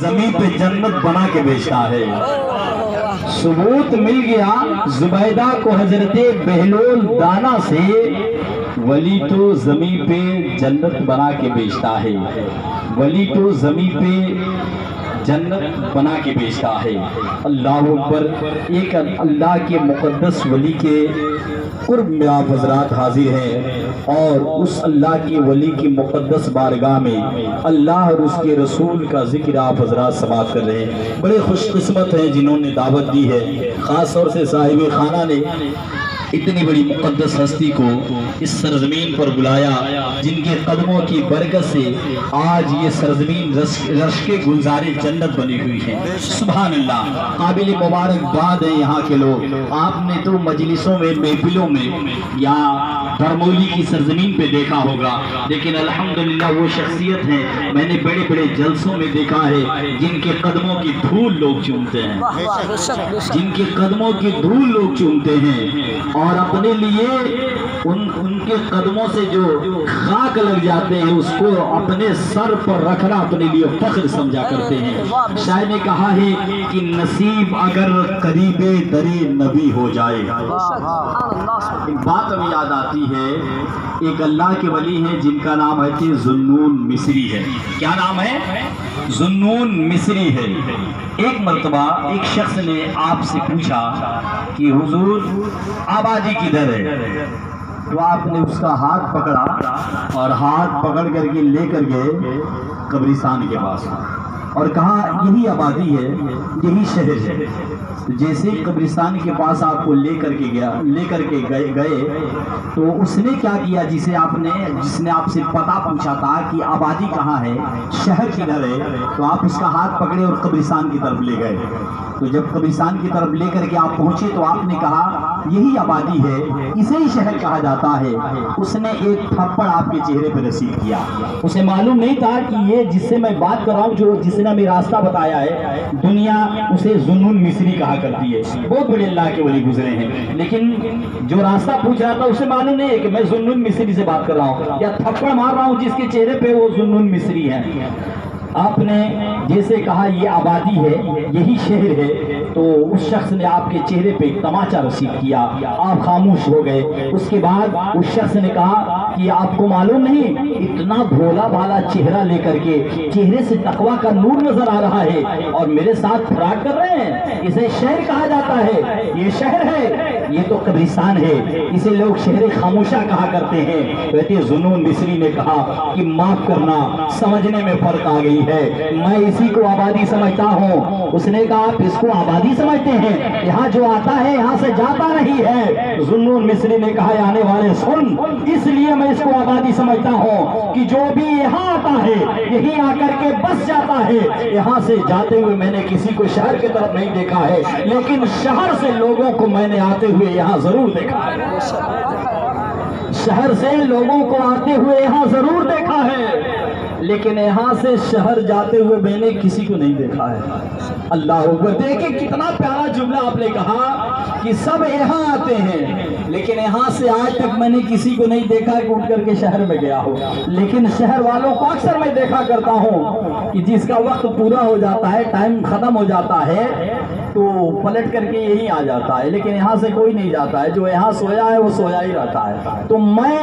زمین پہ جنت بنا کے بیچتا ہے۔ ثبوت مل گیا زبیدہ کو حضرت بہلول دانا سے، ولی تو زمین پہ جنت بنا کے بیچتا ہے، ولی تو زمین پہ جنت بنا کے بیچتا ہے۔ اللہ اکبر۔ ایک اللہ کے مقدس ولی کے قرب میں آپ حضرات حاضر ہیں، اور اس اللہ کے ولی کی مقدس بارگاہ میں اللہ اور اس کے رسول کا ذکر آپ حضرات سماعت کر رہے ہیں۔ بڑے خوش قسمت ہیں جنہوں نے دعوت دی ہے، خاص طور سے صاحب خانہ نے اتنی بڑی مقدس ہستی کو اس سرزمین پر بلایا، جن کے قدموں کی برکت سے آج یہ سرزمین رشک گلزار جنت بنی ہوئی ہے۔ سبحان اللہ، قابل مبارکباد ہیں یہاں کے لوگ۔ آپ نے تو مجلسوں میں، محفلوں میں یا برمولی کی سرزمین پہ دیکھا ہوگا، لیکن الحمدللہ وہ شخصیت ہے میں نے بڑے بڑے جلسوں میں دیکھا ہے جن کے قدموں کی دھول لوگ چومتے ہیں، جن کے قدموں کی دھول لوگ چومتے ہیں، اور اپنے لیے ان کے قدموں سے جو خاک لگ جاتے ہیں اس کو اپنے سر پر رکھنا اپنے لیے فخر سمجھا کرتے ہیں۔ شاعر نے کہا ہے کہ نصیب اگر قریب درِ نبی ہو جائے۔ ایک بات ہمیں یاد آتی ہے، ایک اللہ کے ولی ہیں جن کا نام ہے کہ ذوالنون مصری ہے۔ کیا نام ہے؟ ذوالنون مصری ہے۔ ایک مرتبہ ایک شخص نے آپ سے پوچھا کہ حضور آبادی کدھر ہے؟ تو آپ نے اس کا ہاتھ پکڑا اور ہاتھ پکڑ کر کے لے کر گئے قبرستان کے پاس اور کہا یہی آبادی ہے، یہی شہر ہے۔ جیسے قبرستان کے پاس آپ کو لے کر کے گئے تو اس نے کیا کیا، جس نے آپ سے پتہ پوچھا تھا کہ آبادی کہاں ہے، شہر کدھر ہے، تو آپ اس کا ہاتھ پکڑے اور قبرستان کی طرف لے گئے۔ تو جب قبرستان کی طرف لے کر کے آپ پہنچے تو آپ نے کہا یہی آبادی ہے، اسے ہی شہر کہا جاتا ہے۔ اس نے ایک تھپڑ آپ کے چہرے پہ رسید کیا۔ اسے معلوم نہیں تھا کہ یہ جس سے میں بات کر رہا ہوں، جس نے ہمیں راستہ بتایا ہے، دنیا اسے ذوالنون مصری کہا کرتی ہے، بہت بڑے اللہ کے ولی گزرے ہیں، لیکن جو راستہ پوچھ رہا تھا اسے معلوم نہیں ہے کہ میں ذوالنون مصری سے بات کر رہا ہوں یا تھپڑ مار رہا ہوں جس کے چہرے پہ وہ ذوالنون مصری ہے۔ آپ نے جیسے کہا یہ آبادی ہے، یہی شہر ہے، تو اس شخص نے آپ کے چہرے پہ ایک تماچا رسید کیا، آپ خاموش ہو گئے۔ اس کے بعد اس شخص نے کہا کہ آپ کو معلوم نہیں، اتنا بھولا بھالا چہرہ لے کر کے چہرے سے تقویٰ کا نور نظر آ رہا ہے اور میرے ساتھ فراڈ کر رہے ہیں، اسے شہر کہا جاتا ہے، یہ شہر ہے، یہ تو قبرستان ہے، اسے لوگ شہر خاموشہ کہا کرتے ہیں۔ کہتے ذوالنون مصری نے کہا کہ معاف کرنا، سمجھنے میں فرق آ گئی ہے، میں اسی کو آبادی سمجھتا ہوں۔ اس نے کہا آپ اس کو آبادی سمجھتے ہیں، یہاں جو آتا ہے یہاں سے جاتا نہیں ہے۔ ذوالنون مصری نے کہا آنے والے سن، اس لیے میں اس کو آبادی سمجھتا ہوں کہ جو بھی یہاں آتا ہے یہیں آ کر کے بس جاتا ہے، یہاں سے جاتے ہوئے میں نے کسی کو شہر کی طرف نہیں دیکھا ہے، لیکن شہر سے لوگوں کو میں نے آتے ہوئے یہاں ضرور دیکھا ہے، شہر سے لوگوں کو آتے ہوئے یہاں ضرور دیکھا ہے، لیکن یہاں سے شہر جاتے ہوئے میں نے کسی کو نہیں دیکھا ہے۔ اللہ اکبر۔ دیکھیں کتنا پیارا جملہ آپ نے کہا کہ سب یہاں آتے ہیں، لیکن یہاں سے آج تک میں نے کسی کو نہیں دیکھا کہ اٹھ کر کے شہر میں گیا ہو، لیکن شہر والوں کو اکثر میں دیکھا کرتا ہوں کہ جس کا وقت پورا ہو جاتا ہے، ٹائم ختم ہو جاتا ہے، تو پلٹ کر کے یہی آ جاتا ہے، لیکن یہاں سے کوئی نہیں جاتا ہے، جو یہاں سویا ہے وہ سویا ہی رہتا ہے۔ تو میں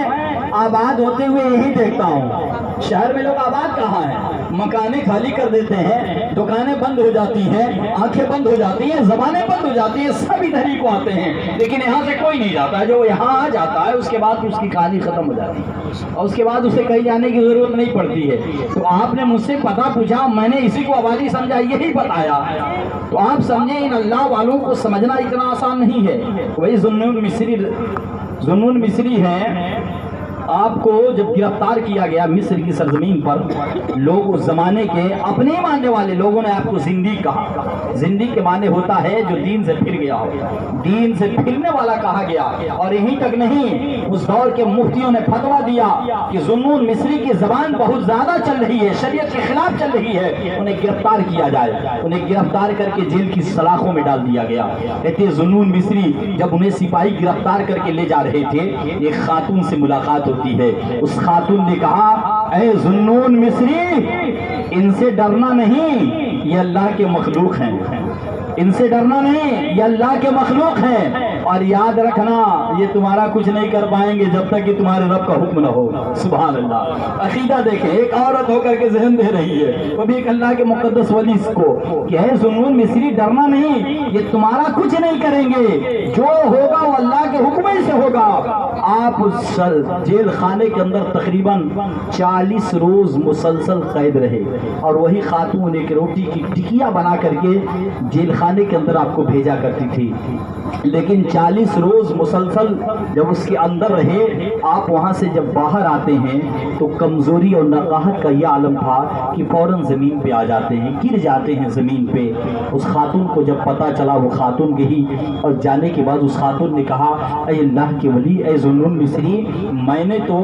آباد ہوتے ہوئے یہی دیکھتا ہوں۔ شہر میں لوگ آباد کہاں ہیں؟ مکانیں خالی کر دیتے ہیں، دکانیں بند ہو جاتی ہیں، آنکھیں بند ہو جاتی ہیں، زبانیں بند ہو جاتی ہیں، سب ادھر ہی کو آتے ہیں، لیکن یہاں سے کوئی نہیں جاتا ہے۔ جو یہاں آ جاتا ہے اس کے بعد اس کی کہانی ختم ہو جاتی ہے اور اس کے بعد اسے کہیں جانے کی ضرورت نہیں پڑتی ہے۔ تو آپ نے مجھ سے پتہ پوچھا، میں نے اسی کو آبادی سمجھا، یہی بتایا۔ تو آپ سمجھیں ان اللہ والوں کو سمجھنا اتنا آسان نہیں ہے۔ وہی ذوالنون مصری ہے، آپ کو جب گرفتار کیا گیا مصر کی سرزمین پر، لوگ اس زمانے کے اپنے ماننے والے لوگوں نے آپ کو زندیق کہا۔ زندیق کے معنی ہوتا ہے جو دین سے پھر گیا ہو، دین سے پھرنے والا کہا گیا۔ اور یہیں تک نہیں، اس دور کے مفتیوں نے فتویٰ دیا کہ ذوالنون مصری کی زبان بہت زیادہ چل رہی ہے، شریعت کے خلاف چل رہی ہے، انہیں گرفتار کیا جائے۔ انہیں گرفتار کر کے جیل کی سلاخوں میں ڈال دیا گیا۔ کہتے ہیں ذوالنون مصری جب انہیں سپاہی گرفتار کر کے لے جا رہے تھے، ایک خاتون سے ملاقات ہوتی ہے۔ اس خاتون نے کہا اے ذوالنون مصری، ان سے ڈرنا نہیں، یہ اللہ کے مخلوق ہیں، ان سے ڈرنا نہیں، یہ اللہ کے مخلوق ہیں، اور یاد رکھنا یہ تمہارا کچھ نہیں کر پائیں گے جب تک کہ تمہارے رب کا حکم نہ ہو۔ سبحان اللہ۔ عقیدہ دیکھیں، ایک عورت ہو کر کے ذہن دے رہی ہے، وہ بھی ایک اللہ کے مقدس ولی کو کہ اے ذوالنون مصری ڈرنا نہیں، یہ تمہارا کچھ نہیں کریں گے، جو ہوگا وہ اللہ کے حکم ہی سے ہوگا۔ آپ اس جیل خانے کے اندر تقریباً 40 روز مسلسل قید رہے، اور وہی خاتون ایک روٹی کی ٹکیا بنا کر کے جیل خانے کے اندر آپ کو بھیجا کرتی تھی، لیکن 40 روز مسلسل جب اس کے اندر رہے، آپ وہاں سے جب باہر آتے ہیں تو کمزوری اور نقاہت کا یہ عالم تھا کہ فوراً زمین پہ آ جاتے ہیں، گر جاتے ہیں زمین پہ۔ اس خاتون کو جب پتا چلا، وہ خاتون گئی، اور جانے کے بعد اس خاتون نے کہا اے اللہ کے ولی، اے ذوالنون مصری، میں نے تو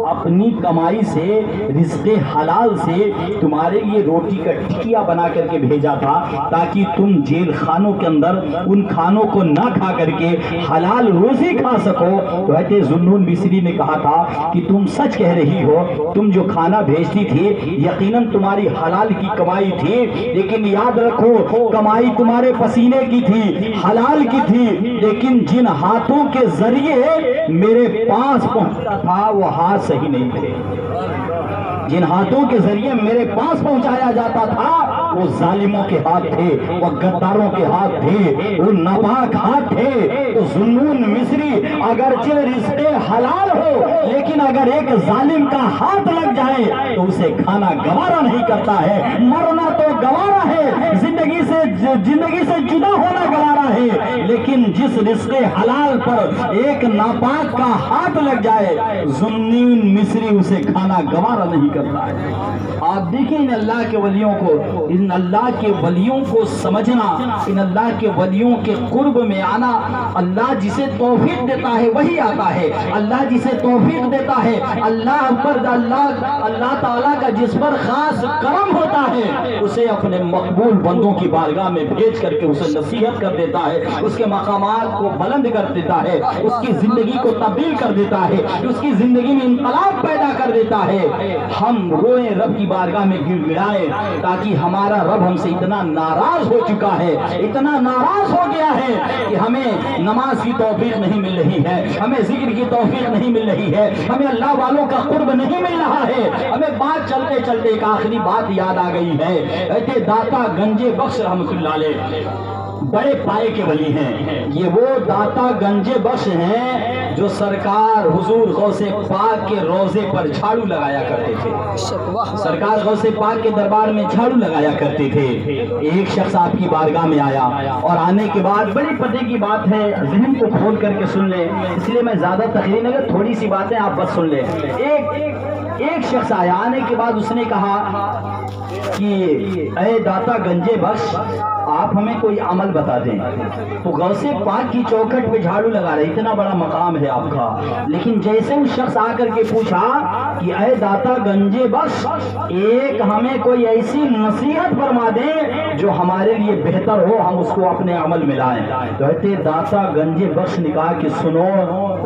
اپنی کمائی سے، رزق حلال سے تمہارے لیے روٹی کا ٹکیا بنا کر کے بھیجا تھا تاکہ تم جیل خانوں کے اندر ان کھانوں کو نہ کھا کر کے حلال روزی کھا سکو۔ تو کہتے ذوالنون مصری نے کہا تھا کہ تم سچ کہہ رہی ہو، تم جو کھانا بھیجتی تھی یقیناً تمہاری حلال کی کمائی تھی، لیکن یاد رکھو کمائی تمہارے پسینے کی تھی، حلال کی تھی، لیکن جن ہاتھوں کے ذریعے میرے پاس پہنچتا تھا وہ ہاتھ صحیح نہیں تھے، جن ہاتھوں کے ذریعے میرے پاس پہنچایا جاتا تھا وہ ظالموں کے ہاتھ تھے، وہ غداروں کے ہاتھ تھے، وہ ناپاک ہاتھ تھے۔ تو ذوالنون مصری اگرچہ رزق حلال ہو، لیکن اگر ایک ظالم کا ہاتھ لگ جائے تو اسے کھانا گوارا نہیں کرتا ہے، مرنا تو گوارا ہے، زندگی سے جدا ہونا گوارا ہے، لیکن جس رزق حلال پر ایک ناپاک کا ہاتھ لگ جائے ذوالنون مصری اسے کھانا گوارا نہیں کرتا ہے۔ آپ دیکھیں ان اللہ کے ولیوں کو، ان اللہ کے ولیوں کو سمجھنا، ان اللہ کے ولیوں کے قرب میں آنا۔ اللہ جسے توفیق دیتا ہے وہی آتا ہے، اللہ جسے توفیق دیتا ہے، اللہ تعالیٰ کا جس پر خاص کرم ہوتا ہے اسے اپنے مقبول بندوں کی بارگاہ میں بھیج کر کے اسے نصیحت کر دیتا ہے، اس کے مقامات کو بلند کر دیتا ہے، اس کی زندگی کو تبدیل کر دیتا ہے، اس کی زندگی میں انقلاب پیدا کر دیتا ہے۔ ہم روئیں رب کی بارگاہ میں گر گڑائیں تاکہ ہمارا رب ہم سے اتنا ناراض ہو چکا ہے، اتنا ناراض ہو گیا ہے کہ ہمیں نماز کی توفیق نہیں مل رہی ہے، ہمیں ذکر کی توفیق نہیں مل رہی ہے، ہمیں اللہ والوں کا قرب نہیں مل رہا ہے۔ ہمیں بات چلتے چلتے ایک آخری بات یاد آ گئی ہے۔ کہتے داتا گنجے بخش رحمت اللہ علیہ بڑے پائے کے ولی ہیں، یہ وہ داتا گنجے بخش ہیں جو سرکار حضور غوث پاک کے روزے پر جھاڑو لگایا کرتے تھے، سرکار غوث پاک کے دربار میں جھاڑو لگایا کرتے تھے۔ ایک شخص آپ کی بارگاہ میں آیا، اور آنے کے بعد بڑی پتے کی بات ہے، ذہن کو کھول کر کے سن لیں، اس لیے میں زیادہ تقریر نہیں کرتا، تھوڑی سی باتیں آپ بس سن لیں۔ ایک شخص آیا، آنے کے بعد اس نے کہا کہ اے داتا گنجے بخش، آپ ہمیں کوئی عمل بتا دیں۔ تو غوث پاک کی چوکھٹ پہ جھاڑو لگا رہے، اتنا بڑا مقام ہے آپ کا، لیکن جیسے اس شخص آ کر کے پوچھا کہ اے داتا گنجے بخش، ایک ہمیں کوئی ایسی نصیحت فرما دیں جو ہمارے لیے بہتر ہو، ہم اس کو اپنے عمل میں لائیں۔ کہتے داتا گنجے بخش نے کہا کہ سنو،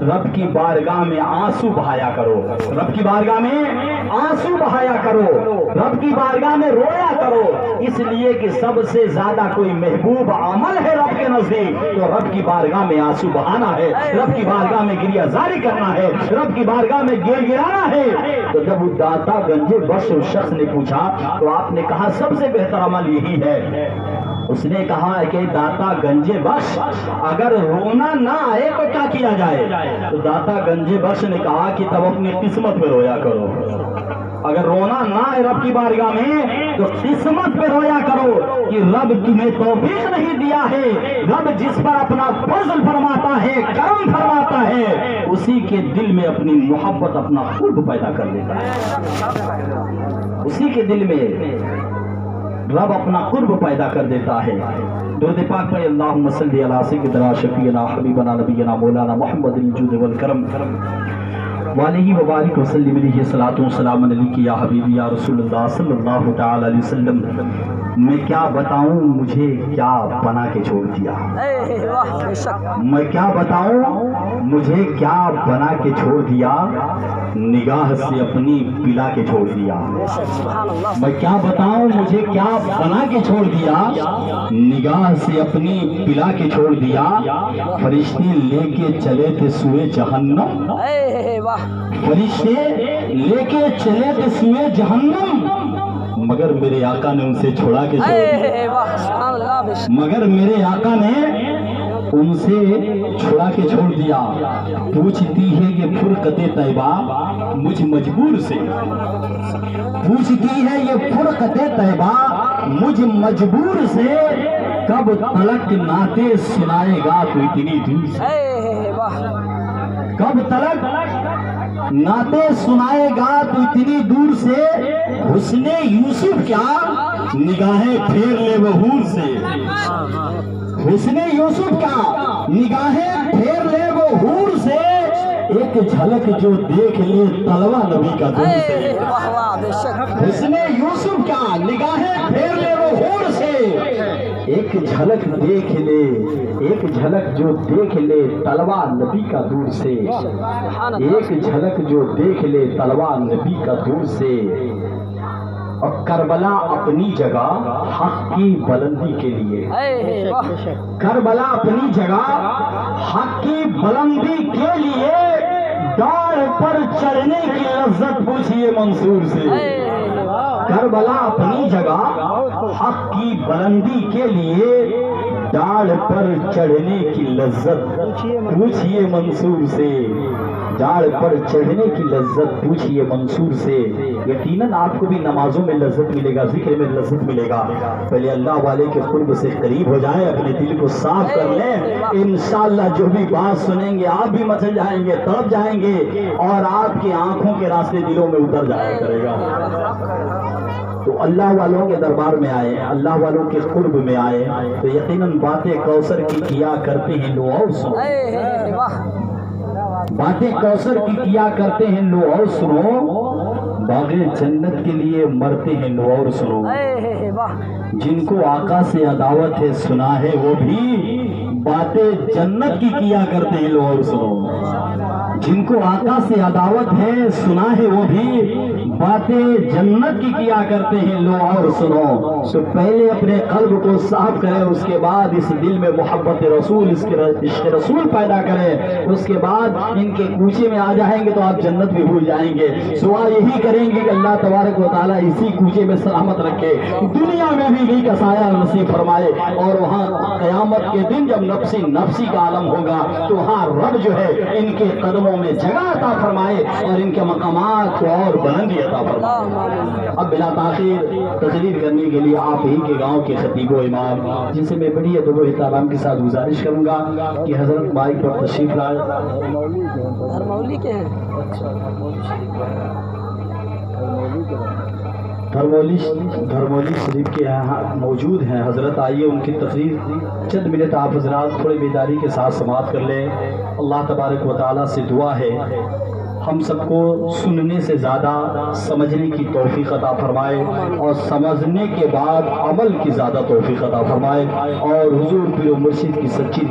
رب کی بارگاہ میں آنسو بہایا کرو، رب کی بارگاہ میں آنسو بہایا کرو، رب کی بارگاہ میں رویا کرو، اس لیے کہ سب سے زیادہ کوئی محبوب عمل ہے رب کے نزدیک تو رب کی بارگاہ میں آنسو بہانا ہے، رب کی بارگاہ میں گریہ زاری کرنا ہے، رب کی بارگاہ میں گر گرانا ہے۔ تو جب وہ داتا گنجے بخش اس شخص نے پوچھا تو آپ نے کہا سب سے بہتر عمل یہی ہے۔ اس نے کہا کہ داتا گنجے بخش، اگر رونا نہ آئے تو کیا کیا جائے؟ تو داتا گنجے بخش نے کہا کہ تب اپنی قسمت پہ رویا کرو، اگر رونا نہ آئے رب کی بارگاہ میں تو قسمت پہ رویا کرو کہ رب تمہیں توفیق نہیں دیا ہے، رب جس پر اپنا فضل فرماتا ہے، کرم فرماتا ہے، اسی کے دل میں اپنی محبت، اپنا قرب پیدا کر دیتا ہے، اسی کے دل میں رب اپنا قرب پیدا کر دیتا ہے۔ درود پاک پڑھیں، اللہم صلی علی سیدنا شفیعنا حبیبنا نبینا مولانا محمد الجود والکرم وعلیہ وبارک وسلم علیہ صلاۃ و سلام علیک یا حبیبی یا رسول اللہ صلی اللہ تعالی علیہ وسلم۔ میں کیا بتاؤں مجھے کیا بنا کے چھوڑ دیا، میں کیا بتاؤں مجھے کیا بنا کے چھوڑ دیا، نگاہ سے اپنی پلا کے چھوڑ دیا. میں کیا بتاؤں مجھے کیا بنا کے چھوڑ دیا. نگاہ سے اپنی پلا کے چھوڑ دیا. فرشتے لے کے چلے تھے سوئے جہنم. فرشتے لے کے چلے تھے سوئے جہنم, مگر میرے آقا نے ان سے چھوڑا کے چھوڑ دیا. مگر میرے آقا نے ان سے چھڑا کے چھوڑ دیا. پوچھتی ہے یہ فرقت طیبہ مجھ مجبور سے. پوچھتی ہے یہ فرقت طیبہ مجھ مجبور سے, کب تلک نعتیں سنائے گا تو اتنی دور سے. کب تلک نعتیں سنائے گا تو اتنی دور سے. حسن یوسف کیا نگاہیں پھیر لے وہ حور سے. حسن یوسف کا نگاہیں پھیر لے وہ حور سے. ایک جھلک جو دیکھ لے طلوہ نبی کا دور سے. حسن یوسف کا نگاہیں پھیر لے وہ حور سے. ایک جھلک دیکھ لے, ایک جھلک جو دیکھ لے طلوہ نبی کا دور سے. ایک جھلک جو دیکھ لے طلوہ نبی کا دور سے. اور کربلا اپنی جگہ حق کی بلندی کے لیے. کربلا اپنی جگہ حق کی بلندی کے لیے. ڈاڑھ پر چڑھنے کی لذت پوچھئے منصور سے. کربلا اپنی جگہ حق کی بلندی کے لیے. ڈاڑھ پر چڑھنے کی لذت پوچھئے منصور سے. ڈاڑھ پر چڑھنے کی لذت پوچھئے منصور سے. یقیناً آپ کو بھی نمازوں میں لذت ملے گا, ذکر میں لذت ملے گا. پہلے اللہ والے کے قرب سے قریب ہو جائیں, اپنے دل کو صاف کر لیں. انشاءاللہ جو بھی بات سنیں گے آپ بھی مچل جائیں گے, تڑپ جائیں گے, اور آپ کی آنکھوں کے راستے دلوں میں اتر جایا کرے گا. تو اللہ والوں کے دربار میں آئے, اللہ والوں کے قرب میں آئے تو یقیناً باتیں کوثر کی کیا کرتے ہیں لو اور سنو. باتیں کوثر کی کیا کرتے ہیں لو اور سنو. باغ جنت کے لیے مرتے ہیں لو اور سنو. جن کو آقا سے عداوت ہے سنا ہے وہ بھی باتیں جنت کی کیا کرتے ہیں لو اور سنو. جن کو آقا سے عداوت ہے سنا ہے وہ بھی باتیں جنت کی کیا کرتے ہیں لو اور سنو. تو پہلے اپنے قلب کو صاف کریں, اس کے بعد اس دل میں محبت رسول, اس کے عشق رسول پیدا کریں. اس کے بعد ان کے کوچے میں آ جائیں گے تو آپ جنت بھی بھول جائیں گے. دعا یہی کریں گے کہ اللہ تبارک و تعالیٰ اسی کوچے میں سلامت رکھے, دنیا میں بھی نیک کا سایہ نصیب فرمائے, اور وہاں قیامت کے دن جب نفسی نفسی کا عالم ہوگا تو وہاں رب جو ہے ان کے قدموں میں جگہ عطا فرمائے اور ان کے مقامات کو اور بلندی عطا فرمائے. اب بلا تاخیر تقریر کرنے کے لیے آپ ہی کے گاؤں کے خطیب و امام, جن سے میں بڑی ادب و احترام کے ساتھ گزارش کروں گا کہ حضرت مائک پر تشریف لائے. دھرمولی شریف کے یہاں موجود ہیں حضرت. آئیے ان کی تقریر چند منٹ آپ حضرات تھوڑے بیداری کے ساتھ سماعت کر لیں. اللہ تبارک و تعالیٰ سے دعا ہے ہم سب کو سننے سے زیادہ سمجھنے کی توفیق عطا فرمائے, اور سمجھنے کے بعد عمل کی زیادہ توفیق عطا فرمائے, اور حضور پیر و مرشد کی سچی